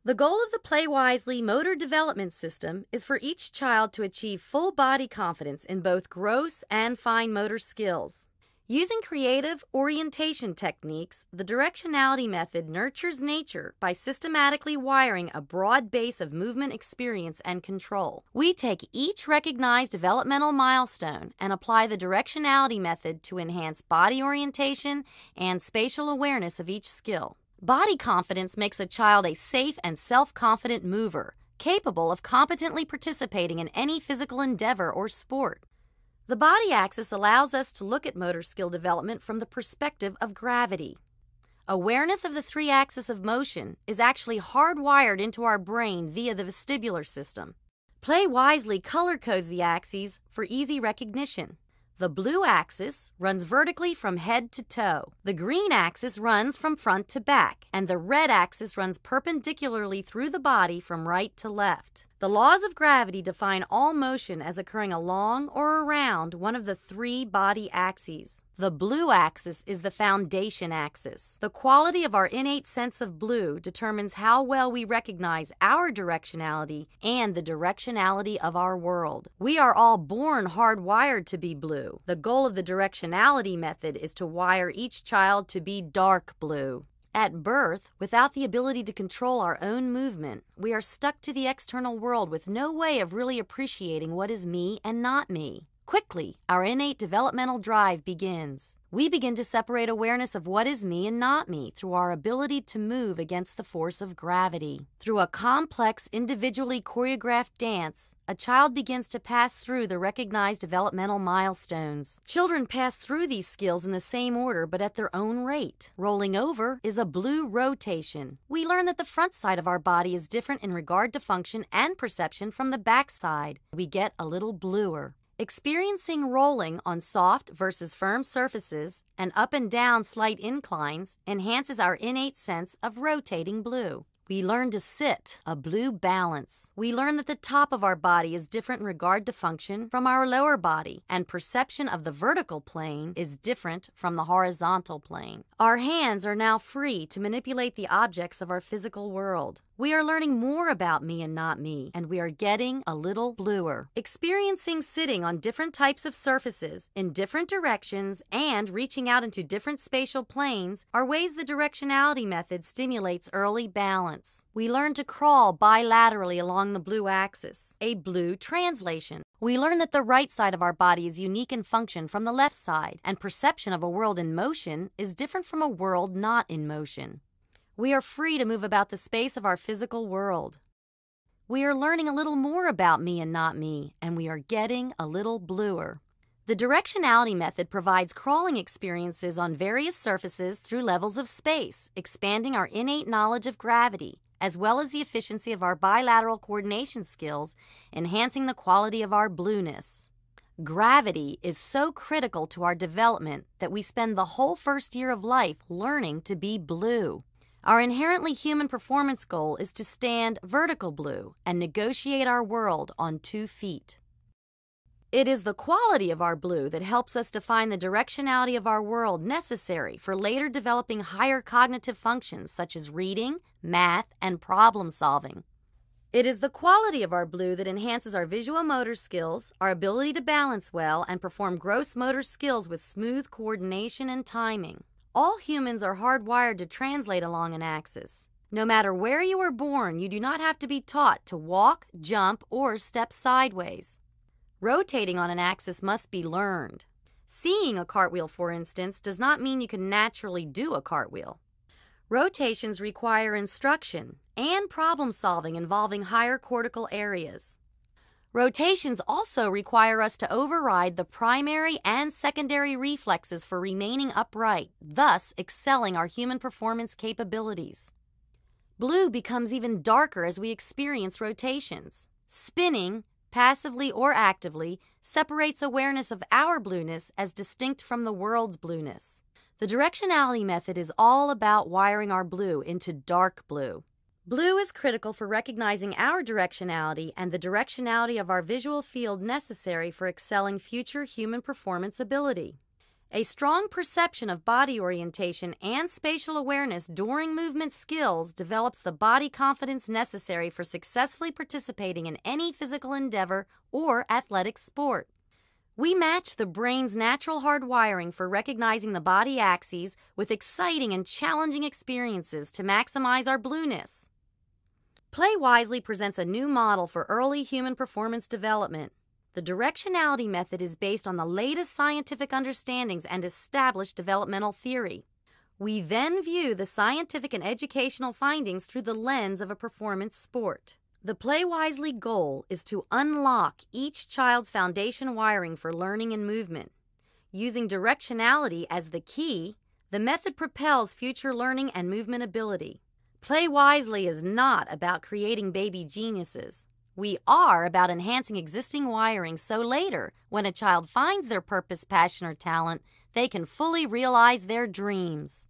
The goal of the PlayWisely motor development system is for each child to achieve full body confidence in both gross and fine motor skills. Using creative orientation techniques, the directionality method nurtures nature by systematically wiring a broad base of movement experience and control. We take each recognized developmental milestone and apply the directionality method to enhance body orientation and spatial awareness of each skill. Body confidence makes a child a safe and self-confident mover, capable of competently participating in any physical endeavor or sport. The body axis allows us to look at motor skill development from the perspective of gravity. Awareness of the three axes of motion is actually hardwired into our brain via the vestibular system. PlayWisely color codes the axes for easy recognition. The blue axis runs vertically from head to toe. The green axis runs from front to back, and the red axis runs perpendicularly through the body from right to left. The laws of gravity define all motion as occurring along or around one of the three body axes. The blue axis is the foundation axis. The quality of our innate sense of blue determines how well we recognize our directionality and the directionality of our world. We are all born hardwired to be blue. The goal of the directionality method is to wire each child to be dark blue. At birth, without the ability to control our own movement, we are stuck to the external world with no way of really appreciating what is me and not me. Quickly, our innate developmental drive begins. We begin to separate awareness of what is me and not me through our ability to move against the force of gravity. Through a complex, individually choreographed dance, a child begins to pass through the recognized developmental milestones. Children pass through these skills in the same order but at their own rate. Rolling over is a blue rotation. We learn that the front side of our body is different in regard to function and perception from the back side. We get a little bluer. Experiencing rolling on soft versus firm surfaces and up and down slight inclines enhances our innate sense of rotating blue. We learn to sit, a blue balance. We learn that the top of our body is different in regard to function from our lower body, and perception of the vertical plane is different from the horizontal plane. Our hands are now free to manipulate the objects of our physical world. We are learning more about me and not me, and we are getting a little bluer. Experiencing sitting on different types of surfaces in different directions and reaching out into different spatial planes are ways the directionality method stimulates early balance. We learn to crawl bilaterally along the blue axis, a blue translation. We learn that the right side of our body is unique in function from the left side, and perception of a world in motion is different from a world not in motion. We are free to move about the space of our physical world. We are learning a little more about me and not me, and we are getting a little bluer. The directionality method provides crawling experiences on various surfaces through levels of space, expanding our innate knowledge of gravity, as well as the efficiency of our bilateral coordination skills, enhancing the quality of our blueness. Gravity is so critical to our development that we spend the whole first year of life learning to be blue. Our inherently human performance goal is to stand vertical blue and negotiate our world on 2 feet. It is the quality of our blue that helps us define the directionality of our world necessary for later developing higher cognitive functions such as reading, math, and problem solving. It is the quality of our blue that enhances our visual motor skills, our ability to balance well, and perform gross motor skills with smooth coordination and timing. All humans are hardwired to translate along an axis. No matter where you were born, you do not have to be taught to walk, jump, or step sideways. Rotating on an axis must be learned. Seeing a cartwheel, for instance, does not mean you can naturally do a cartwheel. Rotations require instruction and problem solving involving higher cortical areas. Rotations also require us to override the primary and secondary reflexes for remaining upright, thus excelling our human performance capabilities. Blue becomes even darker as we experience rotations. Spinning, passively or actively, separates awareness of our blueness as distinct from the world's blueness. The directionality method is all about wiring our blue into dark blue. Blue is critical for recognizing our directionality and the directionality of our visual field necessary for excelling future human performance ability. A strong perception of body orientation and spatial awareness during movement skills develops the body confidence necessary for successfully participating in any physical endeavor or athletic sport. We match the brain's natural hardwiring for recognizing the body axes with exciting and challenging experiences to maximize our blueness. PlayWisely presents a new model for early human performance development. The directionality method is based on the latest scientific understandings and established developmental theory. We then view the scientific and educational findings through the lens of a performance sport. The PlayWisely goal is to unlock each child's foundation wiring for learning and movement. Using directionality as the key, the method propels future learning and movement ability. PlayWisely is not about creating baby geniuses. We are about enhancing existing wiring so later, when a child finds their purpose, passion, or talent, they can fully realize their dreams.